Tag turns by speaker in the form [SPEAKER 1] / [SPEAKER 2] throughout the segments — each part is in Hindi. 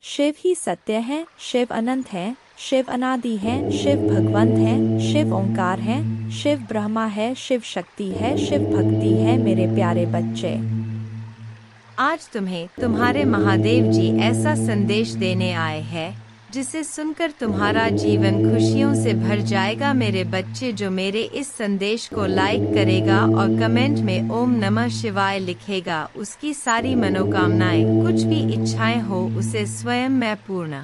[SPEAKER 1] शिव ही सत्य है, शिव अनंत है, शिव अनादि है, शिव भगवंत है, शिव ओंकार है, शिव ब्रह्मा है, शिव शक्ति है, शिव भक्ति है। मेरे प्यारे बच्चे,
[SPEAKER 2] आज तुम्हें तुम्हारे महादेव जी ऐसा संदेश देने आए हैं जिसे सुनकर तुम्हारा जीवन खुशियों से भर जाएगा। मेरे बच्चे, जो मेरे इस संदेश को लाइक करेगा और कमेंट में ओम नमः शिवाय लिखेगा, उसकी सारी मनोकामनाएं, कुछ भी इच्छाएं हो, उसे स्वयं मैं पूर्ण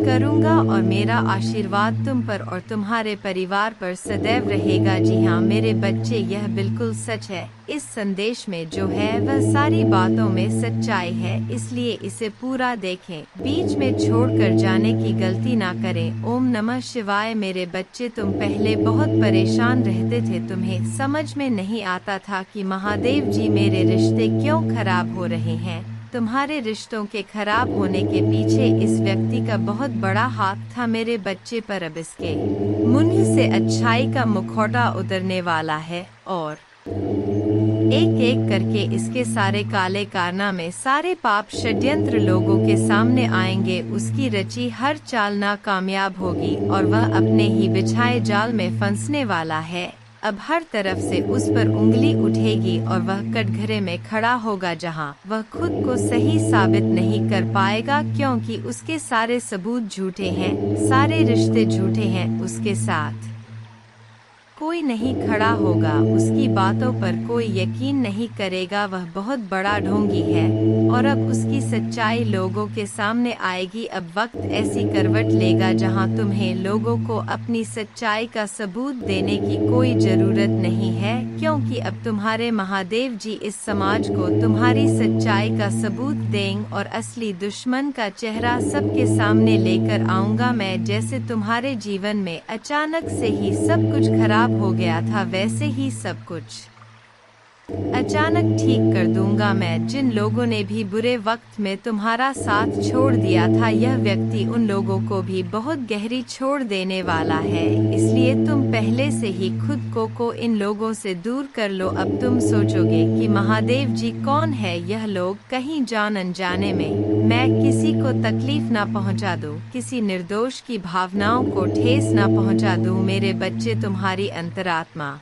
[SPEAKER 2] करूंगा और मेरा आशीर्वाद तुम पर और तुम्हारे परिवार पर सदैव रहेगा। जी हाँ मेरे बच्चे, यह बिल्कुल सच है। इस संदेश में जो है वह सारी बातों में सच्चाई है, इसलिए इसे पूरा देखें, बीच में छोड़कर जाने की गलती ना करें। ओम नमः शिवाय। मेरे बच्चे, तुम पहले बहुत परेशान रहते थे, तुम्हें समझ में नहीं आता था कि महादेव जी मेरे रिश्ते क्यों खराब हो रहे हैं। तुम्हारे रिश्तों के खराब होने के पीछे इस व्यक्ति का बहुत बड़ा हाथ था मेरे बच्चे, पर अब इसके मुंह से अच्छाई का मुखौटा उतरने वाला है और एक एक करके इसके सारे काले कारनामे, सारे पाप षड्यंत्र लोगों के सामने आएंगे। उसकी रची हर चाल नाकामयाब होगी और वह अपने ही बिछाए जाल में फंसने वाला है। अब हर तरफ से उस पर उंगली उठेगी और वह कटघरे में खड़ा होगा जहां वह खुद को सही साबित नहीं कर पाएगा, क्योंकि उसके सारे सबूत झूठे हैं, सारे रिश्ते झूठे हैं। उसके साथ कोई नहीं खड़ा होगा, उसकी बातों पर कोई यकीन नहीं करेगा। वह बहुत बड़ा ढोंगी है और अब उसकी सच्चाई लोगों के सामने आएगी। अब वक्त ऐसी करवट लेगा जहां तुम्हें लोगों को अपनी सच्चाई का सबूत देने की कोई जरूरत नहीं है, क्योंकि अब तुम्हारे महादेव जी इस समाज को तुम्हारी सच्चाई का सबूत देंगे और असली दुश्मन का चेहरा सबके सामने लेकर आऊंगा मैं। जैसे तुम्हारे जीवन में अचानक से ही सब कुछ खराब हो गया था, वैसे ही सब कुछ अचानक ठीक कर दूंगा मैं। जिन लोगों ने भी बुरे वक्त में तुम्हारा साथ छोड़ दिया था, यह व्यक्ति उन लोगों को भी बहुत गहरी छोड़ देने वाला है, इसलिए तुम पहले से ही खुद को इन लोगों से दूर कर लो। अब तुम सोचोगे कि महादेव जी कौन है, यह लोग कहीं जान अनजाने में मैं किसी को तकलीफ ना पहुंचा दूं, किसी निर्दोष की भावनाओं को ठेस ना पहुंचा दूं। मेरे बच्चे, तुम्हारी अंतरात्मा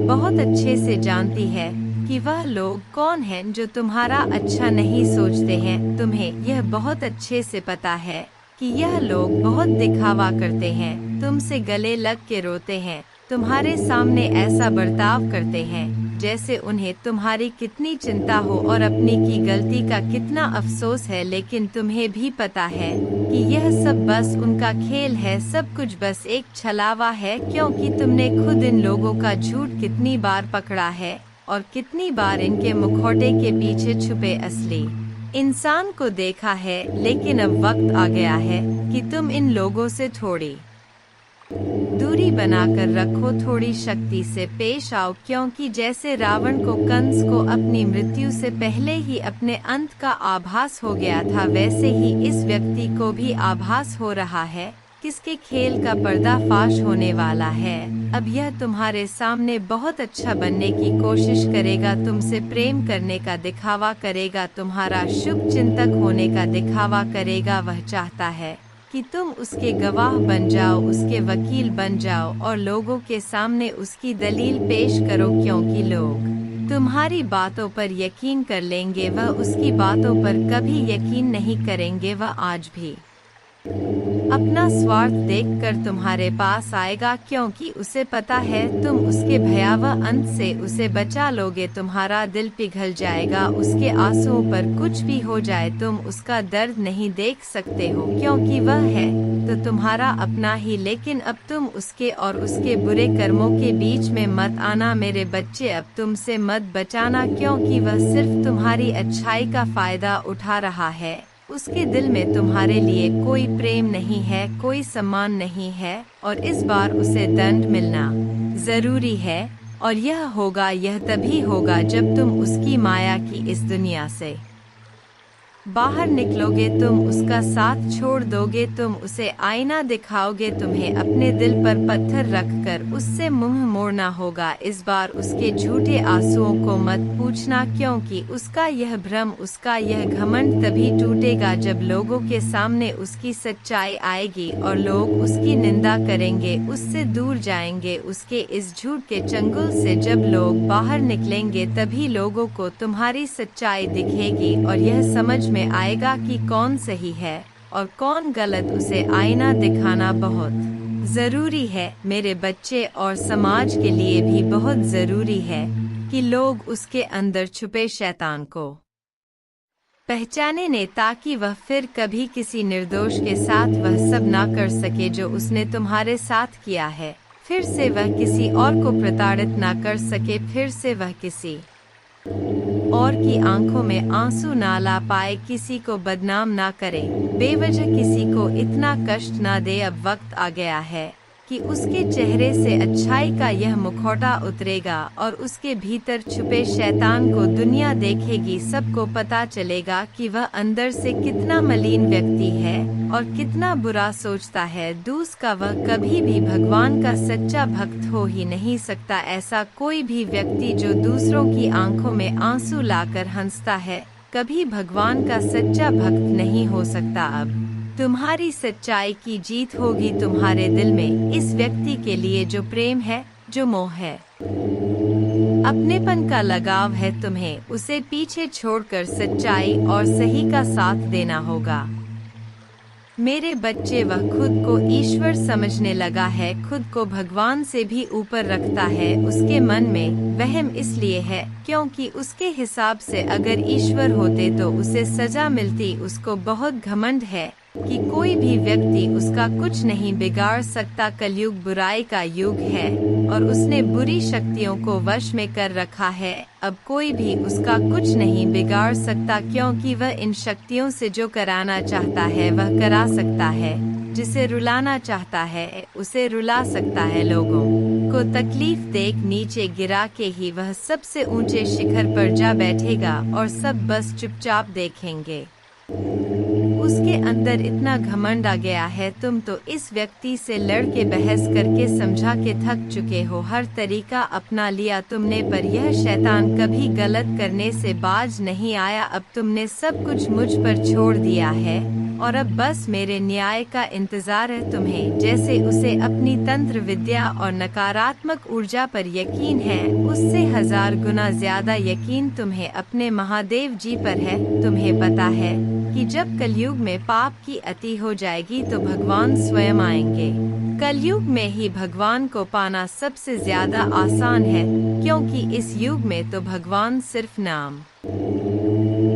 [SPEAKER 2] बहुत अच्छे से जानती है कि वह लोग कौन हैं जो तुम्हारा अच्छा नहीं सोचते हैं। तुम्हें यह बहुत अच्छे से पता है कि यह लोग बहुत दिखावा करते हैं, तुमसे गले लग के रोते हैं, तुम्हारे सामने ऐसा बर्ताव करते हैं जैसे उन्हें तुम्हारी कितनी चिंता हो और अपनी की गलती का कितना अफसोस है। लेकिन तुम्हें भी पता है कि यह सब बस उनका खेल है, सब कुछ बस एक छलावा है, क्योंकि तुमने खुद इन लोगों का झूठ कितनी बार पकड़ा है और कितनी बार इनके मुखौटे के पीछे छुपे असली इंसान को देखा है। लेकिन अब वक्त आ गया है कि तुम इन लोगों से थोड़ी दूरी बनाकर रखो, थोड़ी शक्ति से पेश आओ, क्योंकि जैसे रावण को कंस को अपनी मृत्यु से पहले ही अपने अंत का आभास हो गया था, वैसे ही इस व्यक्ति को भी आभास हो रहा है किसके खेल का पर्दाफाश होने वाला है। अब यह तुम्हारे सामने बहुत अच्छा बनने की कोशिश करेगा, तुमसे प्रेम करने का दिखावा करेगा, तुम्हारा शुभ चिंतक होने का दिखावा करेगा। वह चाहता है कि तुम उसके गवाह बन जाओ, उसके वकील बन जाओ और लोगों के सामने उसकी दलील पेश करो, क्योंकि लोग तुम्हारी बातों पर यकीन कर लेंगे, वह उसकी बातों पर कभी यकीन नहीं करेंगे। वह आज भी अपना स्वार्थ देखकर तुम्हारे पास आएगा, क्योंकि उसे पता है तुम उसके भयावह अंत से उसे बचा लोगे। तुम्हारा दिल पिघल जाएगा, उसके आंसुओं पर कुछ भी हो जाए तुम उसका दर्द नहीं देख सकते हो, क्योंकि वह है तो तुम्हारा अपना ही। लेकिन अब तुम उसके और उसके बुरे कर्मों के बीच में मत आना मेरे बच्चे, अब तुमसे मत बचाना, क्योंकि वह सिर्फ तुम्हारी अच्छाई का फायदा उठा रहा है। उसके दिल में तुम्हारे लिए कोई प्रेम नहीं है, कोई सम्मान नहीं है और इस बार उसे दंड मिलना जरूरी है। और यह तभी होगा जब तुम उसकी माया की इस दुनिया से बाहर निकलोगे तुम उसका साथ छोड़ दोगे, तुम उसे आईना दिखाओगे, तुम्हें अपने दिल पर पत्थर रखकर उससे मुंह मोड़ना होगा। इस बार उसके झूठे आंसुओं को मत पूछना, क्योंकि उसका यह भ्रम, उसका यह घमंड तभी टूटेगा जब लोगों के सामने उसकी सच्चाई आएगी और लोग उसकी निंदा करेंगे, उससे दूर जाएंगे उसके इस झूठ के चंगुल से। जब लोग बाहर निकलेंगे तभी लोगों को तुम्हारी सच्चाई दिखेगी और यह समझ में आएगा कि कौन सही है और कौन गलत। उसे आईना दिखाना बहुत जरूरी है मेरे बच्चे, और समाज के लिए भी बहुत जरूरी है कि लोग उसके अंदर छुपे शैतान को पहचाने ने, ताकि वह फिर कभी किसी निर्दोष के साथ वह सब ना कर सके जो उसने तुम्हारे साथ किया है। फिर से वह किसी और को प्रताड़ित ना कर सके, फिर से वह किसी और की आंखों में आंसू ना ला पाए, किसी को बदनाम ना करे, बेवजह किसी को इतना कष्ट ना दे। अब वक्त आ गया है कि उसके चेहरे से अच्छाई का यह मुखौटा उतरेगा और उसके भीतर छुपे शैतान को दुनिया देखेगी। सबको पता चलेगा कि वह अंदर से कितना मलिन व्यक्ति है और कितना बुरा सोचता है। दूसरा, वह कभी भी भगवान का सच्चा भक्त हो ही नहीं सकता। ऐसा कोई भी व्यक्ति जो दूसरों की आंखों में आंसू लाकर हंसता है, कभी भगवान का सच्चा भक्त नहीं हो सकता। अब तुम्हारी सच्चाई की जीत होगी तुम्हारे दिल में, इस व्यक्ति के लिए जो प्रेम है, जो मोह है, अपनेपन का लगाव है। तुम्हें उसे पीछे छोड़कर सच्चाई और सही का साथ देना होगा। मेरे बच्चे, वह खुद को ईश्वर समझने लगा है, खुद को भगवान से भी ऊपर रखता है। उसके मन में वहम इसलिए है क्योंकि उसके हिसाब से अगर ईश्वर होते तो उसे सजा मिलती। उसको बहुत घमंड है कि कोई भी व्यक्ति उसका कुछ नहीं बिगाड़ सकता। कलयुग बुराई का युग है और उसने बुरी शक्तियों को वश में कर रखा है। अब कोई भी उसका कुछ नहीं बिगाड़ सकता, क्योंकि वह इन शक्तियों से जो कराना चाहता है वह करा सकता है, जिसे रुलाना चाहता है उसे रुला सकता है। लोगों को तकलीफ देख नीचे गिरा के ही वह सबसे ऊंचे शिखर पर जा बैठेगा और सब बस चुपचाप देखेंगे। उसके अंदर इतना घमंड आ गया है। तुम तो इस व्यक्ति से लड़ के बहस करके समझा के थक चुके हो, हर तरीका अपना लिया तुमने, पर यह शैतान कभी गलत करने से बाज नहीं आया। अब तुमने सब कुछ मुझ पर छोड़ दिया है और अब बस मेरे न्याय का इंतजार है तुम्हें। जैसे उसे अपनी तंत्र विद्या और नकारात्मक ऊर्जा पर यकीन है, उससे 1000 गुना ज्यादा यकीन तुम्हें अपने महादेव जी पर है। तुम्हें पता है कि जब कलयुग में पाप की अति हो जाएगी तो भगवान स्वयं आएंगे। कलयुग में ही भगवान को पाना सबसे ज्यादा आसान है, क्योंकि इस युग में तो भगवान सिर्फ नाम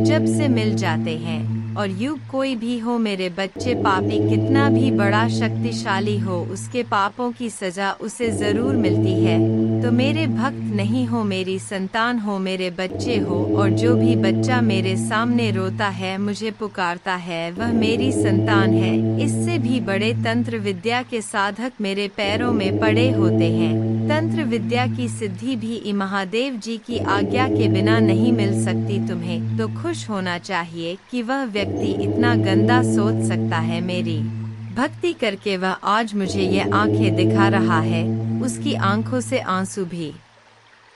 [SPEAKER 2] जब से मिल जाते हैं। और युग कोई भी हो मेरे बच्चे, पापी कितना भी बड़ा शक्तिशाली हो, उसके पापों की सजा उसे जरूर मिलती है। तो मेरे भक्त नहीं हो, मेरी संतान हो, मेरे बच्चे हो, और जो भी बच्चा मेरे सामने रोता है, मुझे पुकारता है, वह मेरी संतान है। इससे भी बड़े तंत्र विद्या के साधक मेरे पैरों में पड़े होते हैं। तंत्र विद्या की सिद्धि भी महादेव जी की आज्ञा के बिना नहीं मिल सकती। तुम्हें तो खुश होना चाहिए कि वह व्यक्ति इतना गंदा सोच सकता है। मेरी भक्ति करके वह आज मुझे ये आंखें दिखा रहा है, उसकी आंखों से आंसू भी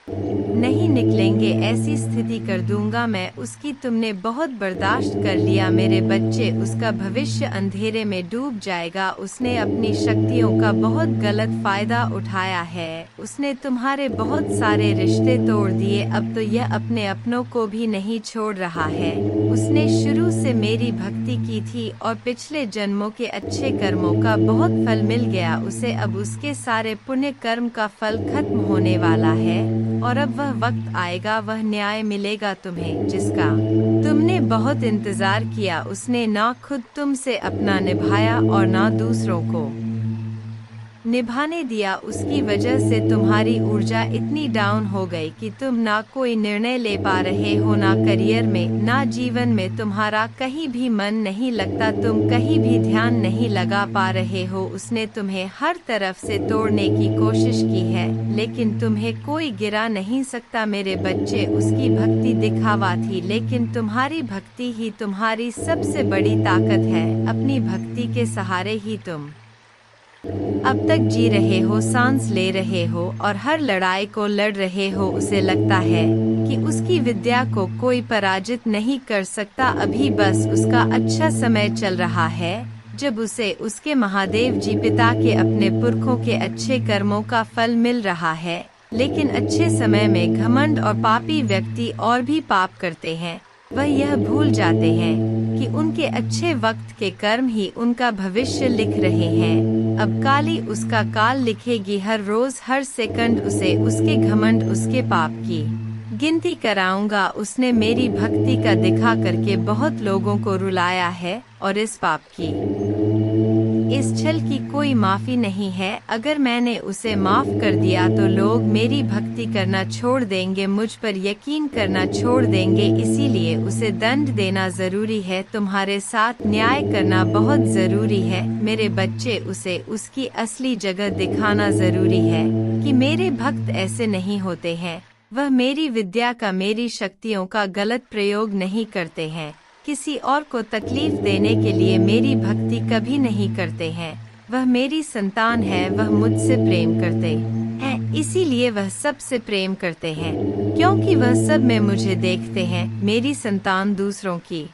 [SPEAKER 2] नहीं निकलेंगे। ऐसी स्थिति कर दूंगा मैं उसकी। तुमने बहुत बर्दाश्त कर लिया मेरे बच्चे, उसका भविष्य अंधेरे में डूब जाएगा। उसने अपनी शक्तियों का बहुत गलत फायदा उठाया है। उसने तुम्हारे बहुत सारे रिश्ते तोड़ दिए, अब तो यह अपने अपनों को भी नहीं छोड़ रहा है। उसने शुरू से मेरी भक्ति की थी और पिछले जन्मों के अच्छे कर्मों का बहुत फल मिल गया उसे। अब उसके सारे पुण्य कर्म का फल खत्म होने वाला है और अब वह वक्त आएगा, वह न्याय मिलेगा तुम्हें, जिसका तुमने बहुत इंतजार किया। उसने ना खुद तुमसे अपना निभाया और ना दूसरों को निभाने दिया, उसकी वजह से तुम्हारी ऊर्जा इतनी डाउन हो गई कि तुम ना कोई निर्णय ले पा रहे हो, ना करियर में, ना जीवन में। तुम्हारा कहीं भी मन नहीं लगता, तुम कहीं भी ध्यान नहीं लगा पा रहे हो। उसने तुम्हें हर तरफ से तोड़ने की कोशिश की है, लेकिन तुम्हें कोई गिरा नहीं सकता मेरे बच्चे। उसकी भक्ति दिखावा थी, लेकिन तुम्हारी भक्ति ही तुम्हारी सबसे बड़ी ताकत है। अपनी भक्ति के सहारे ही तुम अब तक जी रहे हो, सांस ले रहे हो और हर लड़ाई को लड़ रहे हो। उसे लगता है कि उसकी विद्या को कोई पराजित नहीं कर सकता। अभी बस उसका अच्छा समय चल रहा है, जब उसे उसके महादेव जी पिता के अपने पुरखों के अच्छे कर्मों का फल मिल रहा है। लेकिन अच्छे समय में घमंड और पापी व्यक्ति और भी पाप करते हैं। वह यह भूल जाते हैं कि उनके अच्छे वक्त के कर्म ही उनका भविष्य लिख रहे हैं। अब काली उसका काल लिखेगी, हर रोज हर सेकंड उसे उसके घमंड, उसके पाप की गिनती कराऊंगा। उसने मेरी भक्ति का दिखा करके बहुत लोगों को रुलाया है और इस पाप की, इस छल की कोई माफी नहीं है। अगर मैंने उसे माफ कर दिया तो लोग मेरी भक्ति करना छोड़ देंगे, मुझ पर यकीन करना छोड़ देंगे। इसीलिए उसे दंड देना जरूरी है, तुम्हारे साथ न्याय करना बहुत जरूरी है मेरे बच्चे। उसे उसकी असली जगह दिखाना जरूरी है कि मेरे भक्त ऐसे नहीं होते हैं। वह मेरी विद्या का, मेरी शक्तियों का गलत प्रयोग नहीं करते हैं। किसी और को तकलीफ देने के लिए मेरी भक्ति कभी नहीं करते हैं। वह मेरी संतान है, वह मुझसे प्रेम करते हैं, इसीलिए वह सबसे प्रेम करते हैं, क्योंकि वह सब में मुझे देखते हैं। मेरी संतान दूसरों की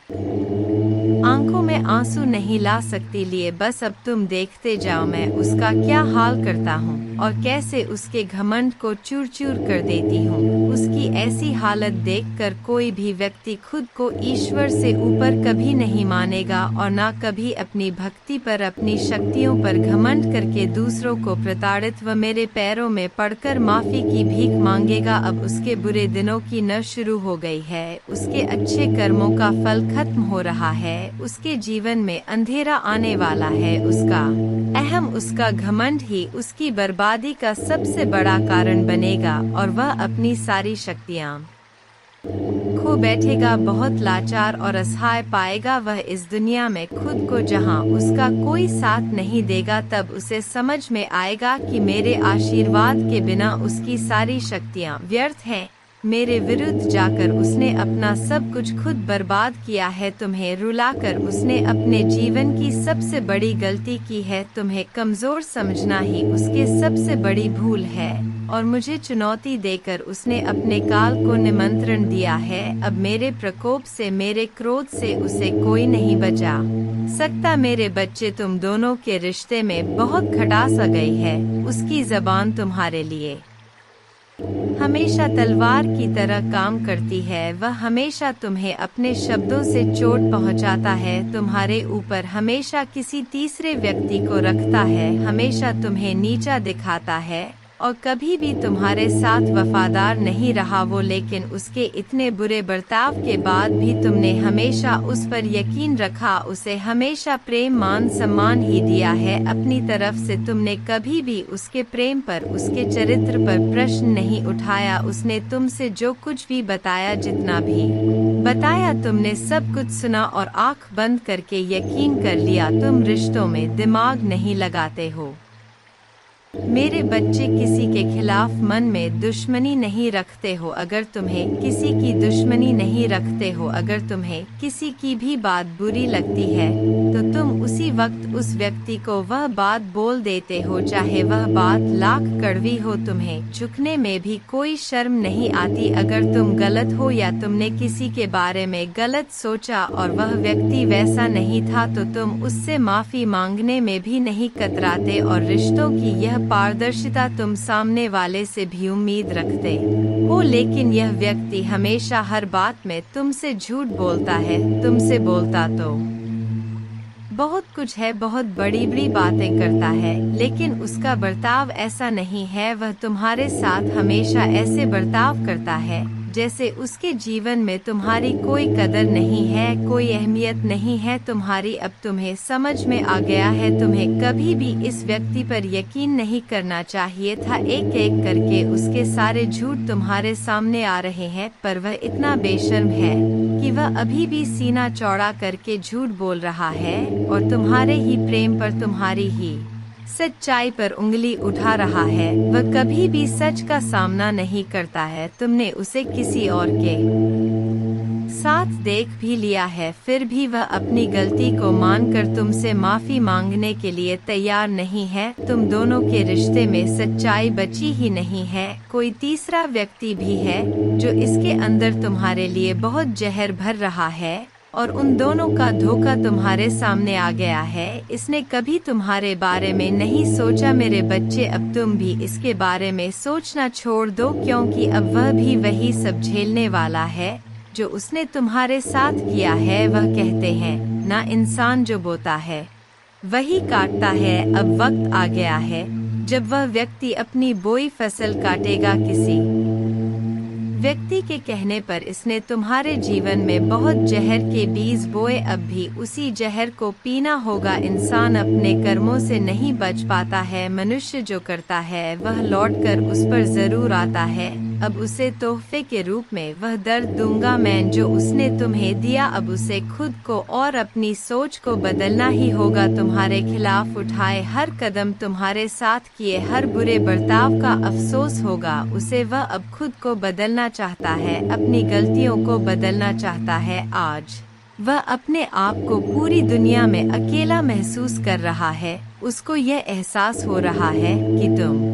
[SPEAKER 2] आंखों में आंसू नहीं ला सकती, लिए बस अब तुम देखते जाओ मैं उसका क्या हाल करता हूँ और कैसे उसके घमंड को चूर चूर कर देती हूँ। उसकी ऐसी हालत देखकर कोई भी व्यक्ति खुद को ईश्वर से ऊपर कभी नहीं मानेगा और ना कभी अपनी भक्ति पर, अपनी शक्तियों पर घमंड करके दूसरों को प्रताड़ित व मेरे पैरों में पड़कर माफी की भीख मांगेगा। अब उसके बुरे दिनों की न शुरू हो गई है, उसके अच्छे कर्मों का फल खत्म हो रहा है, उसके जीवन में अंधेरा आने वाला है। उसका अहम, उसका घमंड ही उसकी बर्बादी का सबसे बड़ा कारण बनेगा और वह अपनी सारी शक्तियाँ खो बैठेगा, बहुत लाचार और असहाय पाएगा वह इस दुनिया में खुद को, जहाँ उसका कोई साथ नहीं देगा। तब उसे समझ में आएगा कि मेरे आशीर्वाद के बिना उसकी सारी शक्तियाँ व्यर्थ हैं। मेरे विरुद्ध जाकर उसने अपना सब कुछ खुद बर्बाद किया है। तुम्हें रुलाकर उसने अपने जीवन की सबसे बड़ी गलती की है। तुम्हें कमजोर समझना ही उसके सबसे बड़ी भूल है और मुझे चुनौती देकर उसने अपने काल को निमंत्रण दिया है। अब मेरे प्रकोप से, मेरे क्रोध से उसे कोई नहीं बचा सकता। मेरे बच्चे, तुम दोनों के रिश्ते में बहुत खटास आ गई है। उसकी जबान तुम्हारे लिए हमेशा तलवार की तरह काम करती है। वह हमेशा तुम्हें अपने शब्दों से चोट पहुंचाता है, तुम्हारे ऊपर हमेशा किसी तीसरे व्यक्ति को रखता है, हमेशा तुम्हें नीचा दिखाता है और कभी भी तुम्हारे साथ वफादार नहीं रहा वो। लेकिन उसके इतने बुरे बर्ताव के बाद भी तुमने हमेशा उस पर यकीन रखा, उसे हमेशा प्रेम, मान, सम्मान ही दिया है। अपनी तरफ से तुमने कभी भी उसके प्रेम पर, उसके चरित्र पर प्रश्न नहीं उठाया। उसने तुमसे जो कुछ भी बताया, जितना भी बताया, तुमने सब कुछ सुना और आंख बंद करके यकीन कर लिया। तुम रिश्तों में दिमाग नहीं लगाते हो। मेरे बच्चे, किसी के खिलाफ मन में दुश्मनी नहीं रखते हो। अगर तुम्हें किसी की दुश्मनी नहीं रखते हो, अगर तुम्हें किसी की भी बात बुरी लगती है तो तुम उसी वक्त उस व्यक्ति को वह बात बोल देते हो, चाहे वह बात लाख कड़वी हो। तुम्हें झुकने में भी कोई शर्म नहीं आती। अगर तुम गलत हो या तुमने किसी के बारे में गलत सोचा और वह व्यक्ति वैसा नहीं था तो तुम उससे माफी मांगने में भी नहीं कतराते और रिश्तों की यह पारदर्शिता तुम सामने वाले से भी उम्मीद रखते हो। लेकिन यह व्यक्ति हमेशा हर बात में तुमसे झूठ बोलता है। तुमसे बोलता तो बहुत कुछ है, बहुत बड़ी बड़ी बातें करता है, लेकिन उसका बर्ताव ऐसा नहीं है। वह तुम्हारे साथ हमेशा ऐसे बर्ताव करता है जैसे उसके जीवन में तुम्हारी कोई कदर नहीं है, कोई अहमियत नहीं है तुम्हारी। अब तुम्हें समझ में आ गया है, तुम्हें कभी भी इस व्यक्ति पर यकीन नहीं करना चाहिए था। एक एक करके उसके सारे झूठ तुम्हारे सामने आ रहे हैं, पर वह इतना बेशर्म है कि वह अभी भी सीना चौड़ा करके झूठ बोल रहा है और तुम्हारे ही प्रेम पर, तुम्हारी ही सच्चाई पर उंगली उठा रहा है। वह कभी भी सच का सामना नहीं करता है। तुमने उसे किसी और के साथ देख भी लिया है, फिर भी वह अपनी गलती को मानकर तुमसे माफी मांगने के लिए तैयार नहीं है। तुम दोनों के रिश्ते में सच्चाई बची ही नहीं है। कोई तीसरा व्यक्ति भी है जो इसके अंदर तुम्हारे लिए बहुत जहर भर रहा है और उन दोनों का धोखा तुम्हारे सामने आ गया है। इसने कभी तुम्हारे बारे में नहीं सोचा मेरे बच्चे। अब तुम भी इसके बारे में सोचना छोड़ दो, क्योंकि अब वह भी वही सब झेलने वाला है जो उसने तुम्हारे साथ किया है। वह कहते हैं ना, इंसान जो बोता है वही काटता है। अब वक्त आ गया है जब वह व्यक्ति अपनी बोई फसल काटेगा। किसी व्यक्ति के कहने पर इसने तुम्हारे जीवन में बहुत जहर के बीज बोए, अब भी उसी जहर को पीना होगा। इंसान अपने कर्मों से नहीं बच पाता है। मनुष्य जो करता है वह लौटकर उस पर जरूर आता है। अब उसे तोहफे के रूप में वह दर्द दूंगा मैं जो उसने तुम्हें दिया। अब उसे खुद को और अपनी सोच को बदलना ही होगा। तुम्हारे खिलाफ उठाए हर कदम, तुम्हारे साथ किए हर बुरे बर्ताव का अफसोस होगा उसे। वह अब खुद को बदलना चाहता है, अपनी गलतियों को बदलना चाहता है। आज वह अपने आप को पूरी दुनिया में अकेला महसूस कर रहा है। उसको यह एहसास हो रहा है कि तुम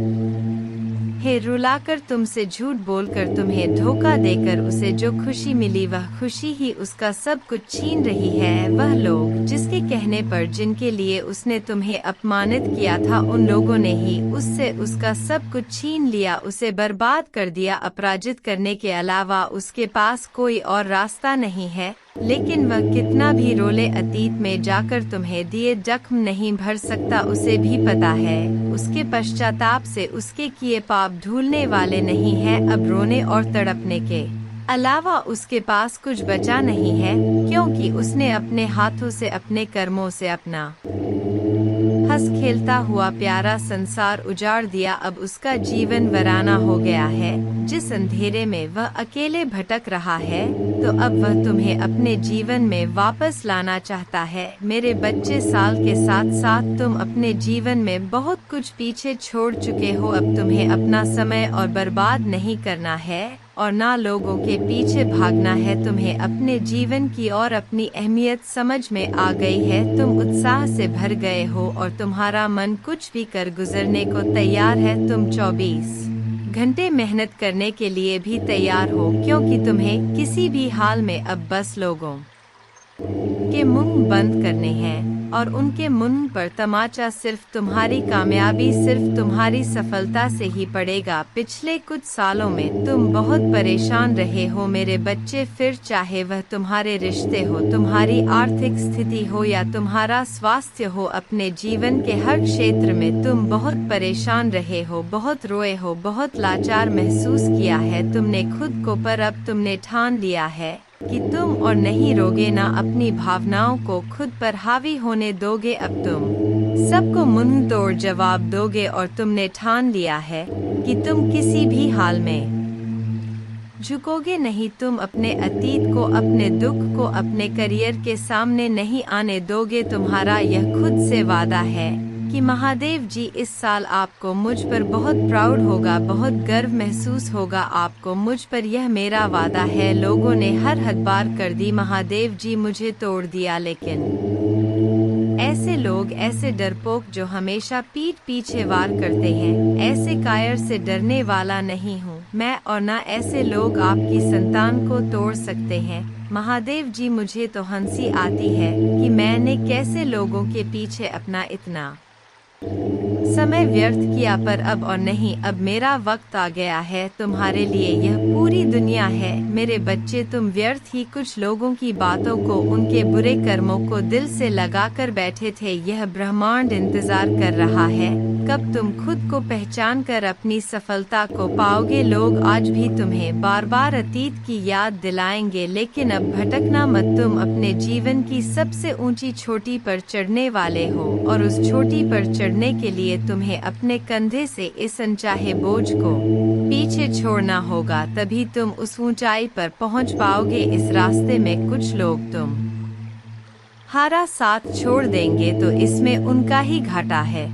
[SPEAKER 2] रुलाकर, तुमसे झूठ बोलकर, तुम्हें धोखा देकर उसे जो खुशी मिली वह खुशी ही उसका सब कुछ छीन रही है। वह लोग जिसके कहने पर, जिनके लिए उसने तुम्हें अपमानित किया था, उन लोगों ने ही उससे उसका सब कुछ छीन लिया, उसे बर्बाद कर दिया। अपराजित करने के अलावा उसके पास कोई और रास्ता नहीं है। लेकिन वह कितना भी रोले, अतीत में जाकर तुम्हें दिए जख्म नहीं भर सकता। उसे भी पता है उसके पश्चाताप से उसके किए पाप धुलने वाले नहीं है। अब रोने और तड़पने के अलावा उसके पास कुछ बचा नहीं है, क्योंकि उसने अपने हाथों से, अपने कर्मों से अपना हंस खेलता हुआ प्यारा संसार उजाड़ दिया। अब उसका जीवन वीराना हो गया है। जिस अंधेरे में वह अकेले भटक रहा है, तो अब वह तुम्हें अपने जीवन में वापस लाना चाहता है। मेरे बच्चे, साल के साथ साथ तुम अपने जीवन में बहुत कुछ पीछे छोड़ चुके हो। अब तुम्हें अपना समय और बर्बाद नहीं करना है और ना लोगों के पीछे भागना है। तुम्हें अपने जीवन की और अपनी अहमियत समझ में आ गई है। तुम उत्साह से भर गए हो और तुम्हारा मन कुछ भी कर गुजरने को तैयार है। तुम 24 घंटे मेहनत करने के लिए भी तैयार हो, क्योंकि तुम्हें किसी भी हाल में अब बस लोगों के मुंह बंद करने हैं और उनके मुंह पर तमाचा सिर्फ तुम्हारी कामयाबी, सिर्फ तुम्हारी सफलता से ही पड़ेगा। पिछले कुछ सालों में तुम बहुत परेशान रहे हो मेरे बच्चे, फिर चाहे वह तुम्हारे रिश्ते हो, तुम्हारी आर्थिक स्थिति हो या तुम्हारा स्वास्थ्य हो, अपने जीवन के हर क्षेत्र में तुम बहुत परेशान रहे हो, बहुत रोए हो, बहुत लाचार महसूस किया है तुमने खुद को। पर अब तुमने ठान लिया है कि तुम और नहीं रोगे, ना अपनी भावनाओं को खुद पर हावी होने दोगे। अब तुम सबको मुंह तोड़ जवाब दोगे और तुमने ठान लिया है कि तुम किसी भी हाल में झुकोगे नहीं। तुम अपने अतीत को, अपने दुख को, अपने करियर के सामने नहीं आने दोगे। तुम्हारा यह खुद से वादा है कि महादेव जी इस साल आपको मुझ पर बहुत प्राउड होगा, बहुत गर्व महसूस होगा आपको मुझ पर। यह मेरा वादा है। लोगों ने हर हद पार कर दी, महादेव जी मुझे तोड़ दिया, लेकिन ऐसे लोग, ऐसे डरपोक जो हमेशा पीठ पीछे वार करते हैं, ऐसे कायर से डरने वाला नहीं हूँ मैं, और न ऐसे लोग आपकी संतान को तोड़ सकते हैं। महादेव जी मुझे तो हंसी आती है कि मैंने कैसे लोगों के पीछे अपना इतना समय व्यर्थ किया, पर अब और नहीं, अब मेरा वक्त आ गया है। तुम्हारे लिए यह पूरी दुनिया है। मेरे बच्चे, तुम व्यर्थ ही कुछ लोगों की बातों को, उनके बुरे कर्मों को दिल से लगाकर बैठे थे। यह ब्रह्मांड इंतजार कर रहा है कब तुम खुद को पहचान कर अपनी सफलता को पाओगे। लोग आज भी तुम्हें बार बार अतीत की याद दिलाएंगे, लेकिन अब भटकना मत। तुम अपने जीवन की सबसे ऊंची चोटी पर चढ़ने वाले हो, और उस चोटी पर चढ़ने के लिए तुम्हें अपने कंधे से इस अनचाहे बोझ को पीछे छोड़ना होगा, तभी तुम उस ऊंचाई पर पहुंच पाओगे। इस रास्ते में कुछ लोग तुम हारा साथ छोड़ देंगे, तो इसमें उनका ही घाटा है,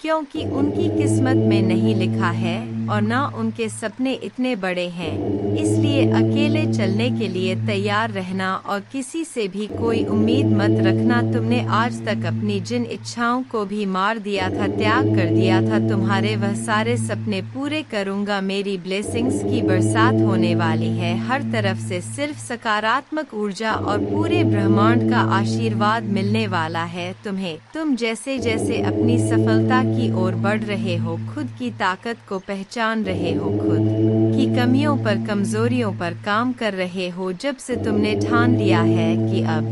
[SPEAKER 2] क्योंकि उनकी किस्मत में नहीं लिखा है और ना उनके सपने इतने बड़े हैं। इसलिए अकेले चलने के लिए तैयार रहना और किसी से भी कोई उम्मीद मत रखना। तुमने आज तक अपनी जिन इच्छाओं को भी मार दिया था, त्याग कर दिया था, तुम्हारे वह सारे सपने पूरे करूंगा। मेरी ब्लेसिंग्स की बरसात होने वाली है, हर तरफ से सिर्फ सकारात्मक ऊर्जा और पूरे ब्रह्मांड का आशीर्वाद मिलने वाला है तुम्हें। तुम जैसे जैसे अपनी सफलता की ओर बढ़ रहे हो, खुद की ताकत को पहचान रहे हो, खुद की कमियों पर, कमजोरियों पर काम कर रहे हो। जब से तुमने ठान लिया है कि अब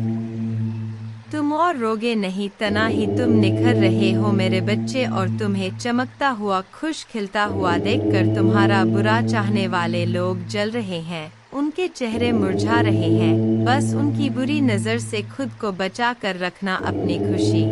[SPEAKER 2] तुम और रोगे नहीं, तना ही तुम निखर रहे हो मेरे बच्चे। और तुम्हें चमकता हुआ, खुश खिलता हुआ देखकर तुम्हारा बुरा चाहने वाले लोग जल रहे हैं, उनके चेहरे मुरझा रहे हैं। बस उनकी बुरी नजर से खुद को बचा कर रखना। अपनी खुशी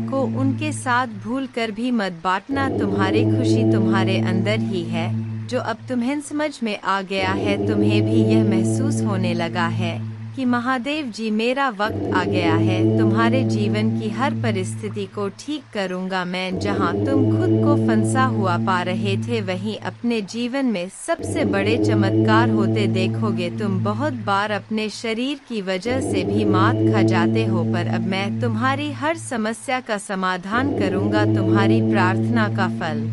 [SPEAKER 2] को उनके साथ भूल कर भी मत बांटना। तुम्हारी खुशी तुम्हारे अंदर ही है, जो अब तुम्हें समझ में आ गया है। तुम्हें भी यह महसूस होने लगा है कि महादेव जी, मेरा वक्त आ गया है। तुम्हारे जीवन की हर परिस्थिति को ठीक करूंगा मैं। जहां तुम खुद को फंसा हुआ पा रहे थे, वहीं अपने जीवन में सबसे बड़े चमत्कार होते देखोगे। तुम बहुत बार अपने शरीर की वजह से भी मात खा जाते हो, पर अब मैं तुम्हारी हर समस्या का समाधान करूंगा, तुम्हारी प्रार्थना का फल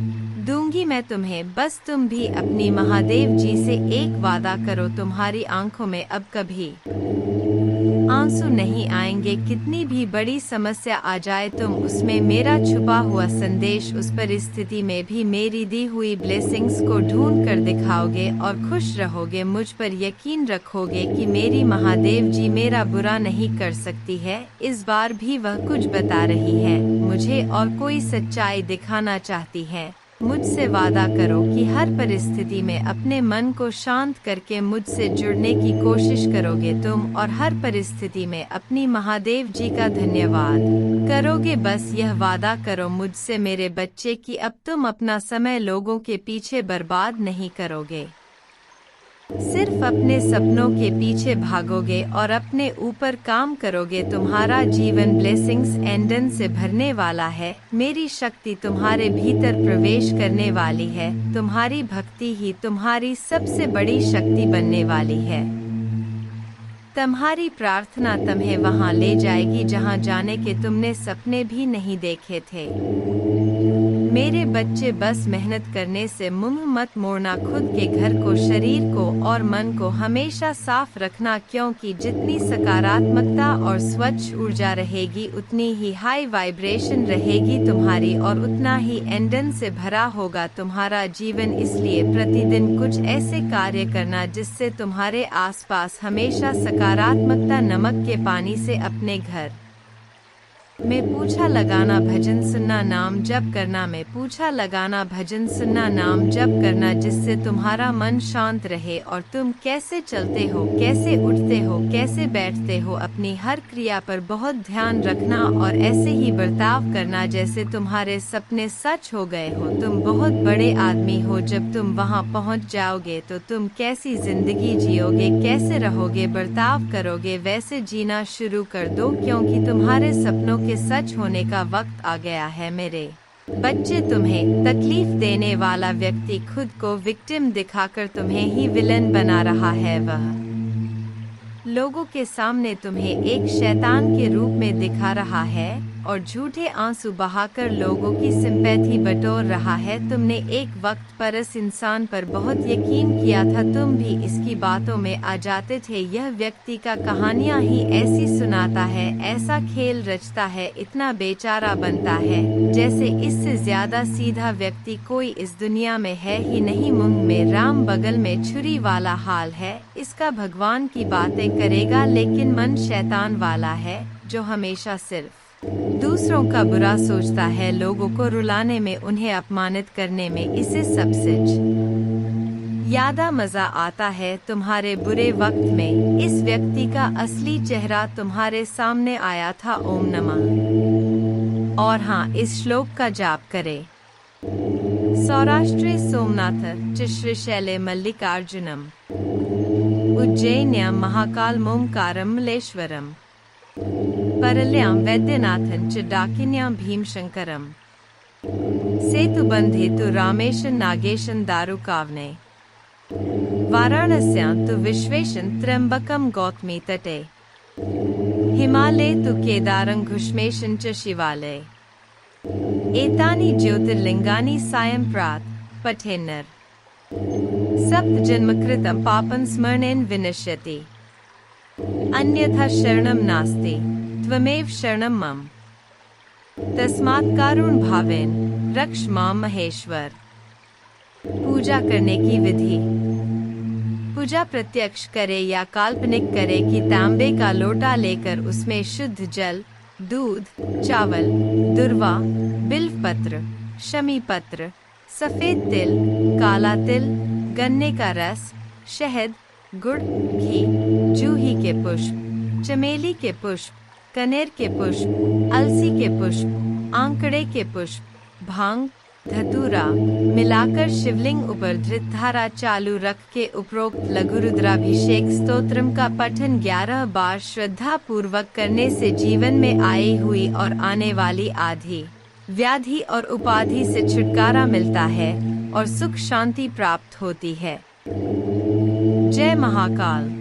[SPEAKER 2] दूंगी मैं तुम्हें। बस तुम भी अपनी महादेव जी से एक वादा करो, तुम्हारी आंखों में अब कभी आंसू नहीं आएंगे। कितनी भी बड़ी समस्या आ जाए, तुम उसमें मेरा छुपा हुआ संदेश, उस परिस्थिति में भी मेरी दी हुई ब्लेसिंग्स को ढूंढ कर दिखाओगे और खुश रहोगे। मुझ पर यकीन रखोगे कि मेरी महादेव जी मेरा बुरा नहीं कर सकती है। इस बार भी वह कुछ बता रही है मुझे और कोई सच्चाई दिखाना चाहती है। मुझसे वादा करो कि हर परिस्थिति में अपने मन को शांत करके मुझसे जुड़ने की कोशिश करोगे तुम, और हर परिस्थिति में अपनी महादेव जी का धन्यवाद करोगे। बस यह वादा करो मुझसे मेरे बच्चे कि अब तुम अपना समय लोगों के पीछे बर्बाद नहीं करोगे, सिर्फ अपने सपनों के पीछे भागोगे और अपने ऊपर काम करोगे। तुम्हारा जीवन ब्लेसिंग्स एंडन से भरने वाला है। मेरी शक्ति तुम्हारे भीतर प्रवेश करने वाली है। तुम्हारी भक्ति ही तुम्हारी सबसे बड़ी शक्ति बनने वाली है। तुम्हारी प्रार्थना तुम्हें वहां ले जाएगी जहां जाने के तुमने सपने भी नहीं देखे थे। मेरे बच्चे, बस मेहनत करने से मुंह मत मोड़ना। खुद के घर को, शरीर को और मन को हमेशा साफ रखना, क्योंकि जितनी सकारात्मकता और स्वच्छ ऊर्जा रहेगी, उतनी ही हाई वाइब्रेशन रहेगी तुम्हारी, और उतना ही एंडन से भरा होगा तुम्हारा जीवन। इसलिए प्रतिदिन कुछ ऐसे कार्य करना जिससे तुम्हारे आसपास हमेशा सकारात्मकता। नमक के पानी से अपने घर में पूछा लगाना, भजन सुनना, नाम जप करना। में पूछा लगाना, भजन सुनना, नाम जप करना, जिससे तुम्हारा मन शांत रहे और तुम कैसे चलते हो, कैसे उठते हो, कैसे बैठते हो, अपनी हर क्रिया पर बहुत ध्यान रखना और ऐसे ही बर्ताव करना जैसे तुम्हारे सपने सच हो गए हो। तुम बहुत बड़े आदमी हो। जब तुम वहां पहुंच जाओगे तो तुम कैसी जिंदगी जियोगे, कैसे रहोगे, बर्ताव करोगे, वैसे जीना शुरू कर दो, क्योंकि तुम्हारे सपनों के सच होने का वक्त आ गया है मेरे बच्चे। तुम्हें तकलीफ देने वाला व्यक्ति खुद को विक्टिम दिखाकर तुम्हें ही विलन बना रहा है। वह लोगों के सामने तुम्हें एक शैतान के रूप में दिखा रहा है और झूठे आंसू बहाकर लोगों की सिंपैथी बटोर रहा है। तुमने एक वक्त पर इस इंसान पर बहुत यकीन किया था, तुम भी इसकी बातों में आ जाते थे। यह व्यक्ति का कहानियां ही ऐसी सुनाता है, ऐसा खेल रचता है, इतना बेचारा बनता है जैसे इससे ज्यादा सीधा व्यक्ति कोई इस दुनिया में है ही नहीं। मुंह में राम बगल में छुरी वाला हाल है। इसका भगवान की बातें करेगा लेकिन मन शैतान वाला है, जो हमेशा सिर्फ दूसरों का बुरा सोचता है, लोगों को रुलाने में, उन्हें अपमानित करने में इसे सबसे ज्यादा मजा आता है। तुम्हारे बुरे वक्त में इस व्यक्ति का असली चेहरा तुम्हारे सामने आया था। ओम नमः। और हाँ, इस श्लोक का जाप करें। सौराष्ट्रे सोमनाथ च श्रीशैले मल्लिकार्जुनम उज्जैन्यां महाकाल मोमकारं मल्लेश्वरम परल्यां वैद्यनाथं च डाकिन्यां भीमशंकरम सेतुबन्धे तु रामेशं नागेशं दारुकावने वाराणस्यां तु विश्वेशं त्र्यम्बकं गौतमी तटे हिमालये तु केदारं घुष्मेशं च शिवालये एतानि ज्योतिर्लिंगानि सायं प्रात पठेन्नर सप्त जन्मकृतं पापं स्मरणेन विनश्यति अन्यथा शरणं नास्ति त्वमेव शरणं मम तस्मात् कारुण्य भावेन रक्ष मां महेश्वर। पूजा करने की विधि। पूजा प्रत्यक्ष करे या काल्पनिक करे कि तांबे का लोटा लेकर उसमें शुद्ध जल, दूध, चावल, दुर्वा, बिल्व पत्र, शमी पत्र, सफेद तिल, काला तिल, गन्ने का रस, शहद, गुड़, घी, जूही के पुष्प, चमेली के पुष्प, कनेर के पुष्प, अलसी के पुष्प, आंकड़े के पुष्प, भांग, धतूरा मिलाकर शिवलिंग ऊपर धृत धारा चालू रख के उपरोक्त लघु रुद्राभिषेक स्तोत्रम का पठन 11 बार श्रद्धा पूर्वक करने से जीवन में आई हुई और आने वाली आधी व्याधि और उपाधि से छुटकारा मिलता है और सुख शांति प्राप्त होती है। जय महाकाल।